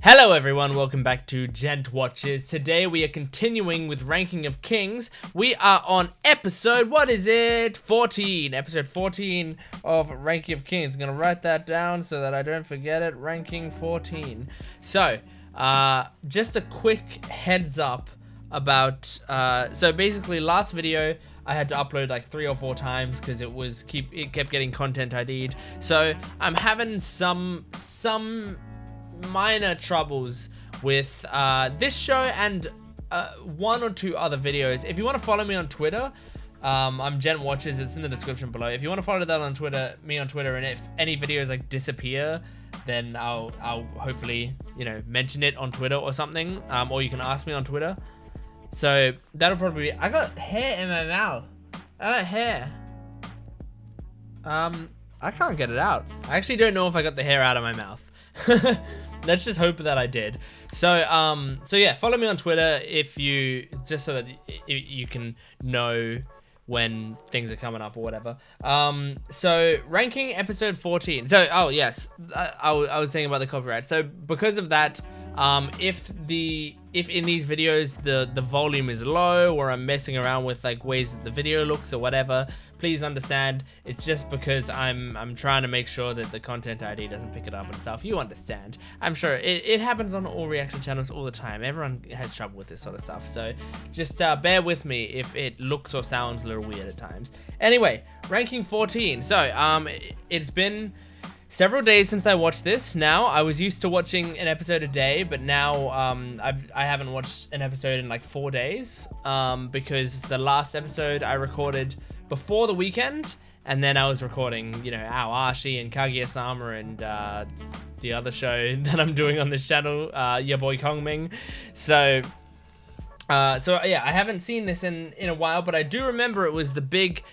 Hello everyone, welcome back to Gent Watches. Today we are continuing with Ranking of Kings. We are on episode, what is it? 14. Episode 14 of Ranking of Kings. I'm going to write that down so that I don't forget it. Ranking 14. So, just a quick heads up about, so basically last video I had to upload like 3 or 4 times because it kept getting content ID'd. So I'm having some minor troubles with this show and 1 or 2 other videos. If you want to follow me on Twitter, I'm Gent Watches. It's in the description below. If you want to follow that on Twitter, and if any videos like disappear, then I'll hopefully mention it on Twitter or something. Or you can ask me on Twitter. So that'll probably be. I got hair in my mouth. I got hair. I can't get it out. I actually don't know if I got the hair out of my mouth. Let's just hope that I did. So yeah, follow me on Twitter just so that you can know when things are coming up or whatever. So ranking episode 14. So, oh yes, I was saying about the copyright. So because of that, if in these videos the volume is low or I'm messing around with like ways that the video looks or whatever, please understand. It's just because I'm trying to make sure that the content ID doesn't pick it up and stuff. You understand. I'm sure it happens on all reaction channels all the time. Everyone has trouble with this sort of stuff. So just bear with me if it looks or sounds a little weird at times. Anyway, ranking 14. So it's been several days since I watched this. Now, I was used to watching an episode a day, but now I haven't watched an episode in like 4 days because the last episode I recorded before the weekend, and then I was recording, Aoashi and Kaguya-sama and the other show that I'm doing on this channel, your boy Kongming. So yeah, I haven't seen this in a while, but I do remember it was the big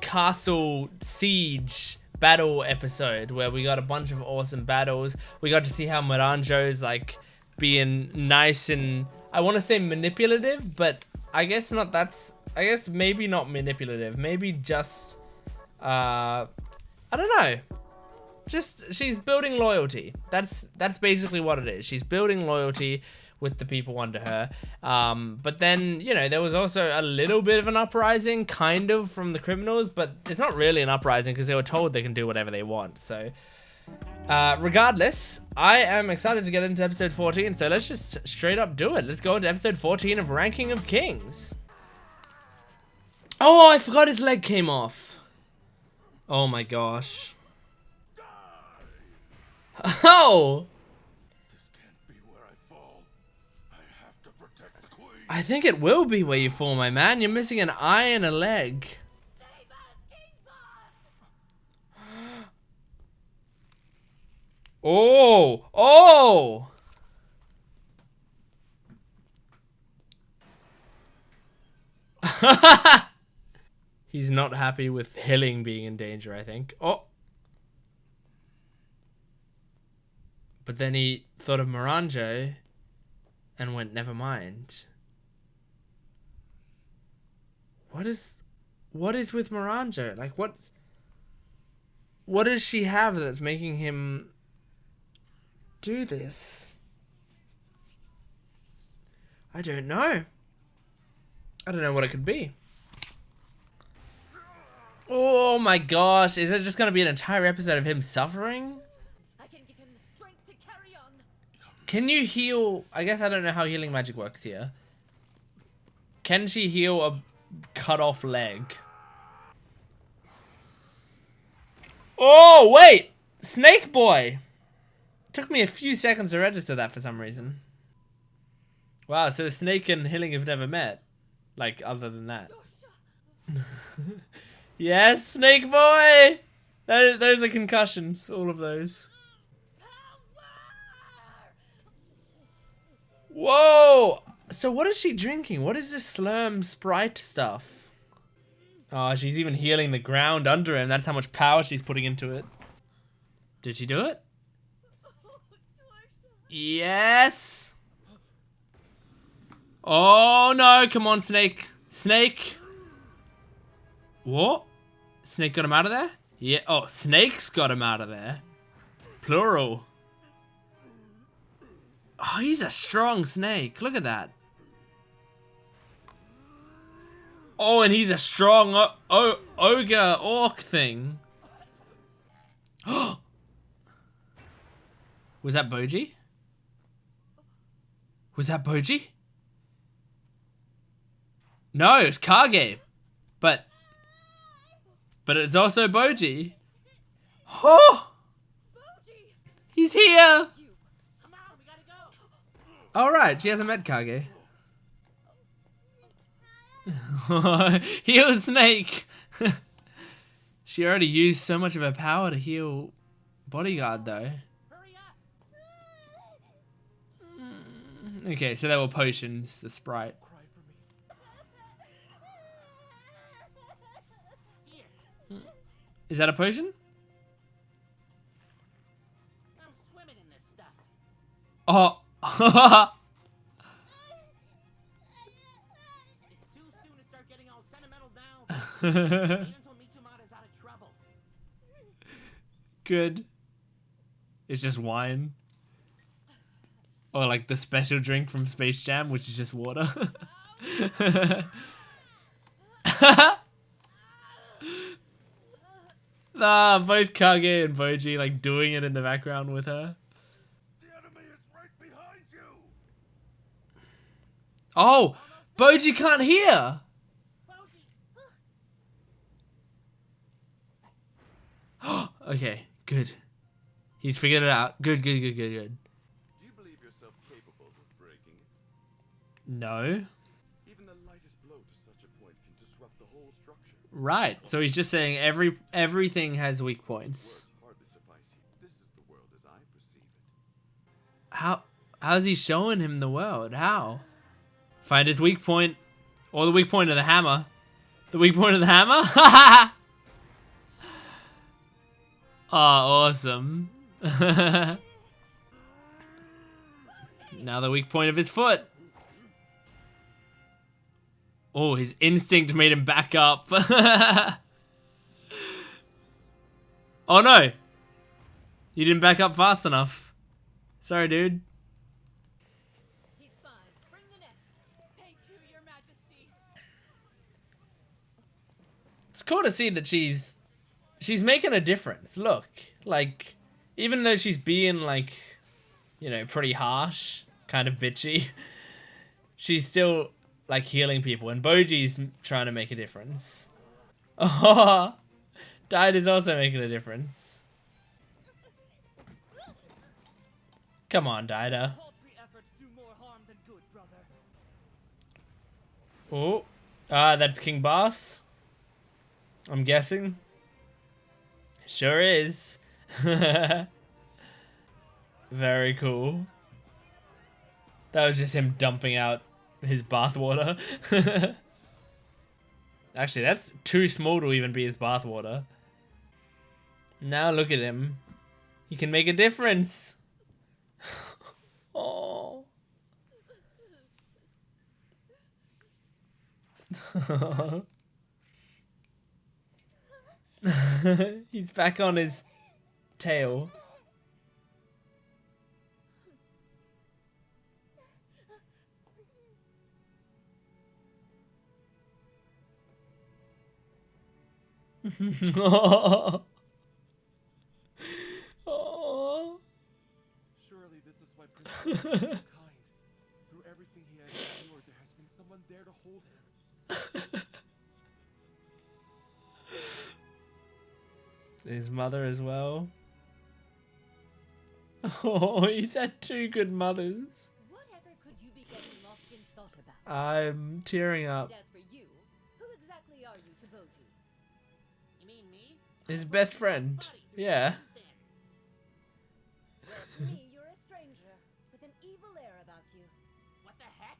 castle siege battle episode where we got a bunch of awesome battles. We got to see how Miranjo's like being nice and I want to say manipulative, but I guess not. I guess maybe not manipulative. Maybe just I don't know. Just she's building loyalty. That's basically what it is. She's building loyalty with the people under her. But then, there was also a little bit of an uprising, kind of, from the criminals, but it's not really an uprising because they were told they can do whatever they want. So, regardless, I am excited to get into episode 14, so let's just straight up do it. Let's go into episode 14 of Ranking of Kings. Oh, I forgot his leg came off. Oh my gosh. Oh! I think it will be where you fall, my man. You're missing an eye and a leg. Oh! Oh! He's not happy with Hilling being in danger, I think. Oh! But then he thought of Miranjo and went, never mind. What is with Miranjo? Like, what does she have that's making him do this? I don't know. I don't know what it could be. Oh my gosh, is it just gonna be an entire episode of him suffering? I can give him the strength to carry on. Can you heal? I guess I don't know how healing magic works here. Can she heal a cut off leg? Oh wait, Snake Boy. Took me a few seconds to register that for some reason. Wow, so the Snake and Hilling have never met, like other than that. Yes, Snake Boy. Those are concussions, all of those. Whoa. So what is she drinking? What is this Slurm Sprite stuff? Oh, she's even healing the ground under him. That's how much power she's putting into it. Did she do it? Yes. Oh no, come on, Snake. Snake. What? Snake got him out of there? Yeah. Oh, Snake's got him out of there. Plural. Oh, he's a strong snake. Look at that. Oh, and he's a strong ogre orc thing. Was that Boji? Was that Boji? No, it's Kage. But it's also Boji. Oh! He's here! Come on, we gotta go. Alright, she hasn't met Kage. Heal Snake! She already used so much of her power to heal Bodyguard though. Hurry up. Okay, so they were potions, the sprite. Cry for me. Here, Is that a potion? I'm swimming in this stuff. Oh. It's too soon to start getting all sentimental now. Wait until Mitsumada's out of trouble. Good. It's just wine. Or like the special drink from Space Jam, which is just water. Nah, both Kage and Boji like doing it in the background with her. The enemy is right behind you! Oh, Boji can't hear. Okay, good. He's figured it out. Good. Do you believe yourself capable of breaking it? No. Even the lightest blow to such a point can disrupt the whole structure. Right. So he's just saying everything has weak points. Words hardly suffice you. This is the world as I perceive it. How's he showing him the world? How? Find his weak point. Or the weak point of the hammer. The weak point of the hammer? Oh, awesome. Now the weak point of his foot. Oh, his instinct made him back up. Oh no. You didn't back up fast enough. Sorry, dude. He's fine. Bring the next. Thank you, Your Majesty. It's cool to see that she's making a difference. Look, like, even though she's being like, you know, pretty harsh, kind of bitchy, she's still like healing people, and Boji's trying to make a difference. Oh, Died is also making a difference. Come on, Dida. Paltry efforts do more harm than good, brother. Oh, that's King Boss. I'm guessing. Sure is. Very cool. That was just him dumping out his bathwater. Actually, that's too small to even be his bathwater. Now look at him. He can make a difference. Oh. He's back on his tail. Oh. Oh. Surely this is why Prince King is so kind. Through everything he has endured, there has been someone there to hold him. His mother as well. Oh, he's had two good mothers. Whatever could you be getting lost in thought about? I'm tearing up. And as for you, who exactly are you to Boji? You mean me? His best friend. Yeah. To me, you're a stranger with an evil air about you. What the heck?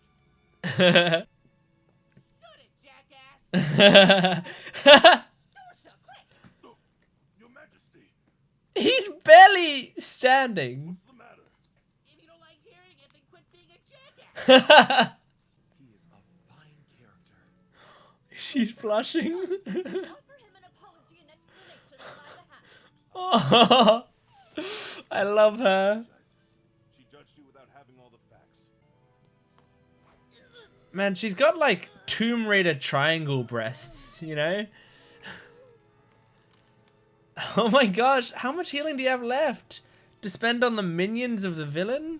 Shoot it, jackass! Your Majesty, He's barely standing. what's the matter? If you don't like hearing it, then quit being a jackass! He is a fine character. She's blushing. Offer him an apology and explanation by the hat. Oh, I love her. She judged you without having all the facts. Man, she's got like Tomb Raider triangle breasts, you know? Oh my gosh, how much healing do you have left to spend on the minions of the villain?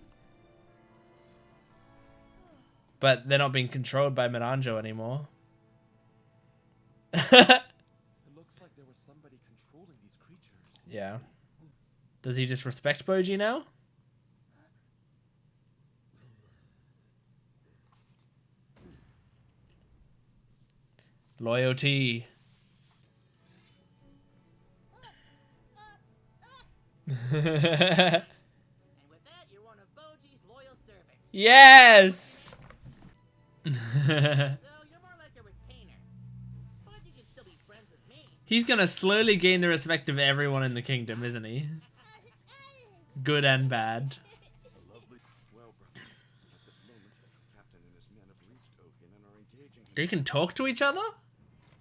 But they're not being controlled by Miranjo anymore. It looks like there was somebody controlling these creatures. Yeah. Does he just respect Boji now? Loyalty. And with that, you're one of Boji's loyal servants. Yes! So you're more like a retainer. But you can still be friends with me. He's gonna slowly gain the respect of everyone in the kingdom, isn't he? Good and bad. A lovely. Well, brother, at this moment, the captain and his men have reached Oaken and are engaging him. They can talk to each other?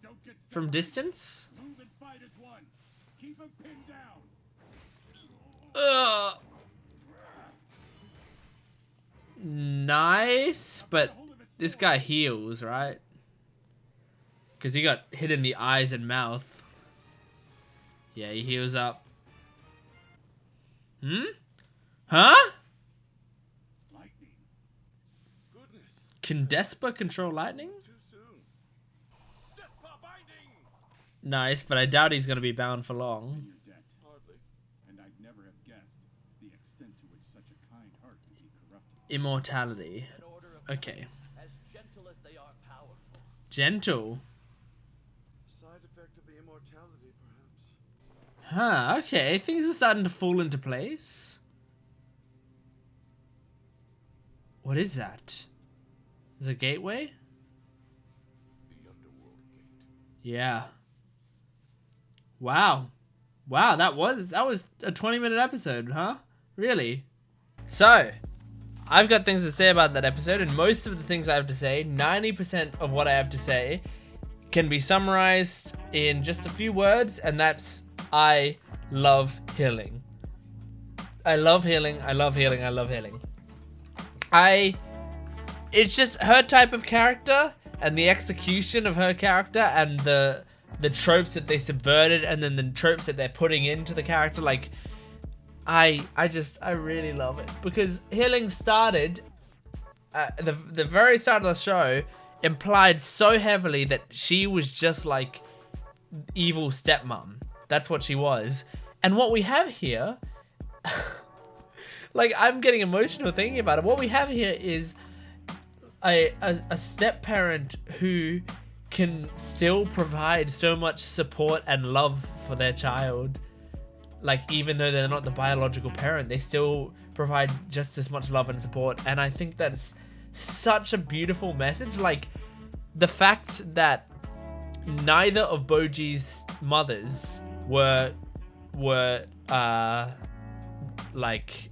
Don't get From distance? move and fight as one. Keep him pinned down. Ugh. Nice, but this guy heals, right? Because he got hit in the eyes and mouth. Yeah, he heals up. Hmm? Huh? Lightning. Goodness, Can Despa control lightning? too soon. Despa binding! Nice, but I doubt he's going to be bound for long. Your debt. Hardly. And I'd never have guessed the extent to which such a kind heart could be corrupted. Immortality. An order of Okay. as gentle as they are powerful. Gentle. Side effect of the immortality, perhaps. Huh, okay. Things are starting to fall into place. What is that? Is it a gateway? The underworld gate. Yeah. Wow. Wow, that was a 20-minute episode, huh? Really? So, I've got things to say about that episode, and most of the things I have to say, 90% of what I have to say, can be summarized in just a few words, and that's I love healing. I love healing, I love healing, I love healing. It's just her type of character and the execution of her character and the tropes that they subverted and then the tropes that they're putting into the character, like I really love it because healing started the very start of the show implied so heavily that she was just like evil stepmom. That's what she was. And what we have here like I'm getting emotional thinking about it. What we have here is a step parent who can still provide so much support and love for their child. Like even though they're not the biological parent, they still provide just as much love and support. And I think that's such a beautiful message. Like the fact that neither of Boji's mothers were like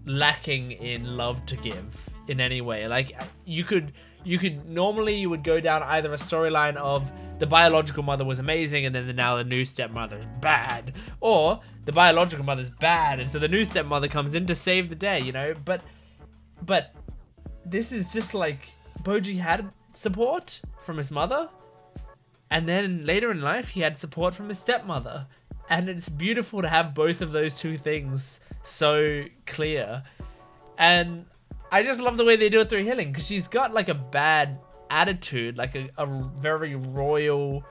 lacking in love to give in any way. Like you could normally you would go down either a storyline of the biological mother was amazing and then now the new stepmother's bad, or the biological mother's bad and so the new stepmother comes in to save the day, you know. But this is just like Boji had support from his mother, and then later in life he had support from his stepmother, and it's beautiful to have both of those two things so clear. And I just love the way they do it through healing, because she's got like a bad attitude, like a very royal,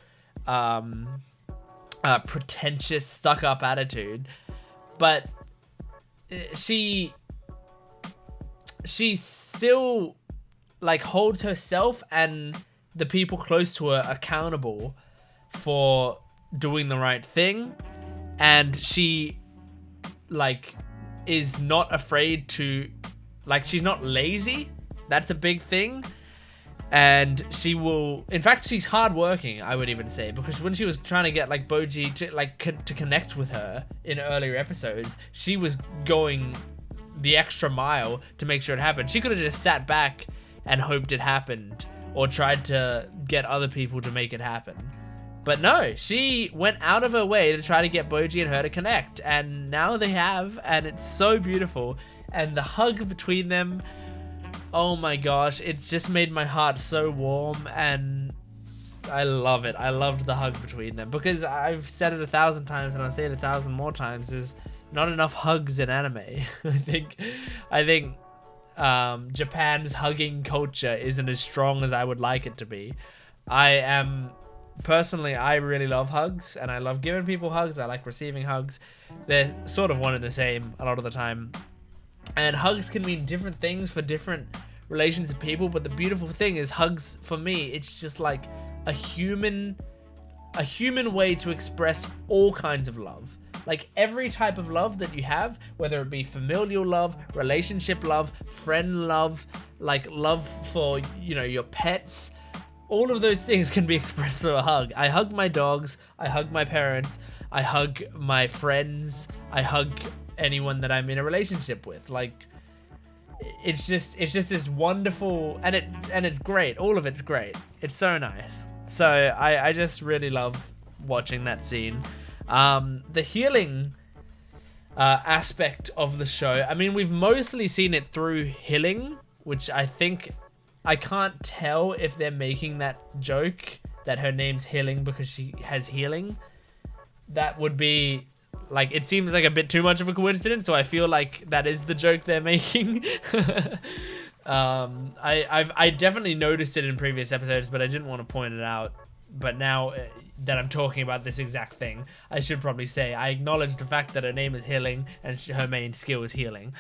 pretentious, stuck-up attitude, but she still like holds herself and the people close to her accountable for doing the right thing, and she like is not afraid to, like, she's not lazy. That's a big thing. And she will, in fact, she's hardworking, I would even say, because when she was trying to get like Boji to like to connect with her in earlier episodes, she was going the extra mile to make sure it happened. She could have just sat back and hoped it happened, or tried to get other people to make it happen. But no, she went out of her way to try to get Boji and her to connect, and now they have, and it's so beautiful. and the hug between them, oh my gosh, it's just made my heart so warm, and I love it. I loved the hug between them, because I've said it 1,000 times and I'll say it 1,000 more times, there's not enough hugs in anime. I think Japan's hugging culture isn't as strong as I would like it to be. Personally, I really love hugs, and I love giving people hugs. I like receiving hugs. They're sort of one and the same a lot of the time. And hugs can mean different things for different relations of people, but the beautiful thing is hugs, for me, it's just like a human way to express all kinds of love. Like every type of love that you have, whether it be familial love, relationship love, friend love, like love for, you know, your pets, all of those things can be expressed through a hug. I hug my dogs, I hug my parents, I hug my friends, I hug anyone that I'm in a relationship with. Like it's just this wonderful, and it's great. All of it's great. It's so nice. So I just really love watching that scene. The healing aspect of the show, I mean, we've mostly seen it through healing, which I can't tell if they're making that joke that her name's Healing because she has healing. That would be like, it seems like a bit too much of a coincidence, so I feel like that is the joke they're making. I definitely noticed it in previous episodes, but I didn't want to point it out. But now that I'm talking about this exact thing, I should probably say I acknowledge the fact that her name is Healing and her main skill is healing.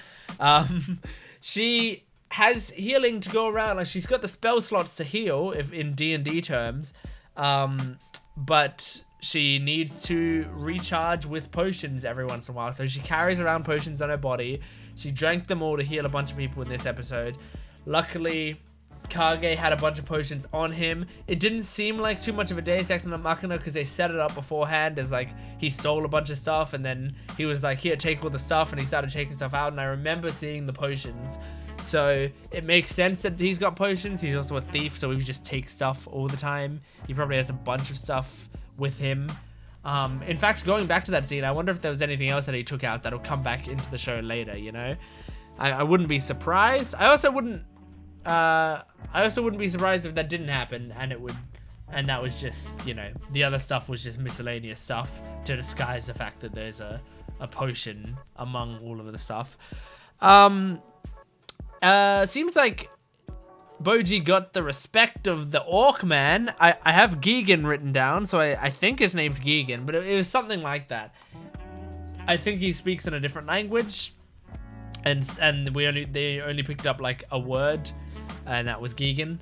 She has healing to go around, like she's got the spell slots to heal, if in D&D terms, but she needs to recharge with potions every once in a while, so she carries around potions on her body. She drank them all to heal a bunch of people in this episode. Luckily, Kage had a bunch of potions on him. It didn't seem like too much of a Deus Ex Machina because they set it up beforehand as like he stole a bunch of stuff and then he was like, here, take all the stuff, and he started taking stuff out, and I remember seeing the potions. So it makes sense that he's got potions. He's also a thief, so he just takes stuff all the time. He probably has a bunch of stuff with him. In fact, going back to that scene, I wonder if there was anything else that he took out that'll come back into the show later, you know? I wouldn't be surprised. I also wouldn't be surprised if that didn't happen and that was just, you know, the other stuff was just miscellaneous stuff to disguise the fact that there's a potion among all of the stuff. Seems like Boji got the respect of the Orc man. I have Gigan written down, so I think his name's Gigan, but it was something like that. I think he speaks in a different language, and they only picked up like a word, and that was Gigan.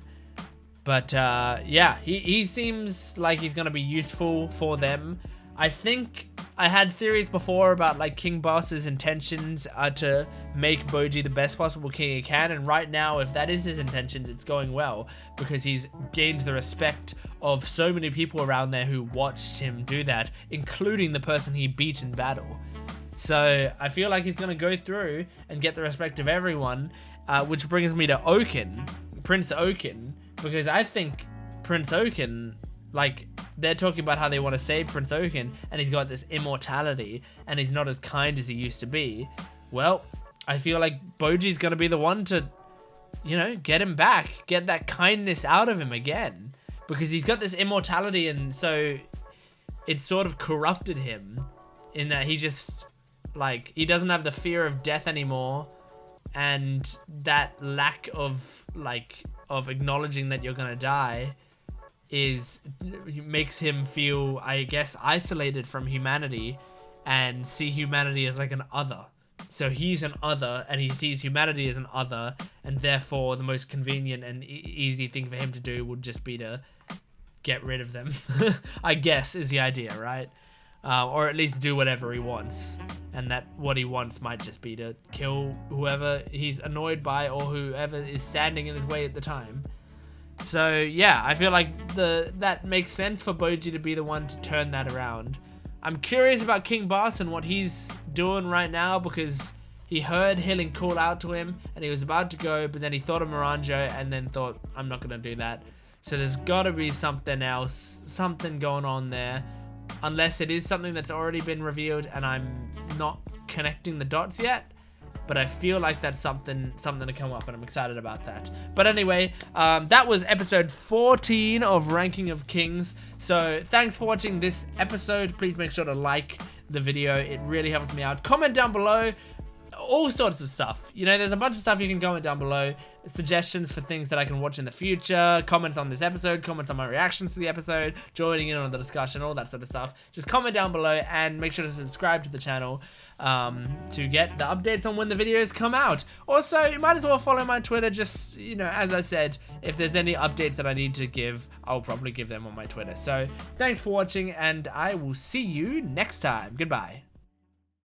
But yeah, he seems like he's gonna be useful for them. I think I had theories before about like King Boss's intentions are to make Boji the best possible king he can, and right now, if that is his intentions, it's going well because he's gained the respect of so many people around there who watched him do that, including the person he beat in battle. So I feel like he's gonna go through and get the respect of everyone, which brings me to Oaken, Prince Oaken, because I think Prince Oaken, like, they're talking about how they want to save Prince Oaken, and he's got this immortality, and he's not as kind as he used to be. Well, I feel like Boji's going to be the one to, you know, get him back, get that kindness out of him again, because he's got this immortality, and so it sort of corrupted him in that he just, like, he doesn't have the fear of death anymore, and that lack of, like, of acknowledging that you're going to die makes him feel, I guess, isolated from humanity and see humanity as like an other. So he's an other, and he sees humanity as an other, and therefore the most convenient and easy thing for him to do would just be to get rid of them. I guess is the idea, right? Or at least do whatever he wants, and that what he wants might just be to kill whoever he's annoyed by or whoever is standing in his way at the time. So yeah, I feel like that makes sense for Boji to be the one to turn that around. I'm curious about King Boss and what he's doing right now, because he heard Healing call out to him and he was about to go, but then he thought of Miranjo and then thought, I'm not going to do that. So there's got to be something else, something going on there, unless it is something that's already been revealed and I'm not connecting the dots yet. but I feel like that's something to come up, and I'm excited about that. But anyway, that was episode 14 of Ranking of Kings. So thanks for watching this episode. Please make sure to like the video. It really helps me out. Comment down below all sorts of stuff. You know, there's a bunch of stuff you can comment down below. Suggestions for things that I can watch in the future, comments on this episode, comments on my reactions to the episode, joining in on the discussion, all that sort of stuff. Just comment down below and make sure to subscribe to the channel to get the updates on when the videos come out. Also, you might as well follow my Twitter. Just, you know, as I said, if there's any updates that I need to give, I'll probably give them on my Twitter. So thanks for watching, and I will see you next time. Goodbye.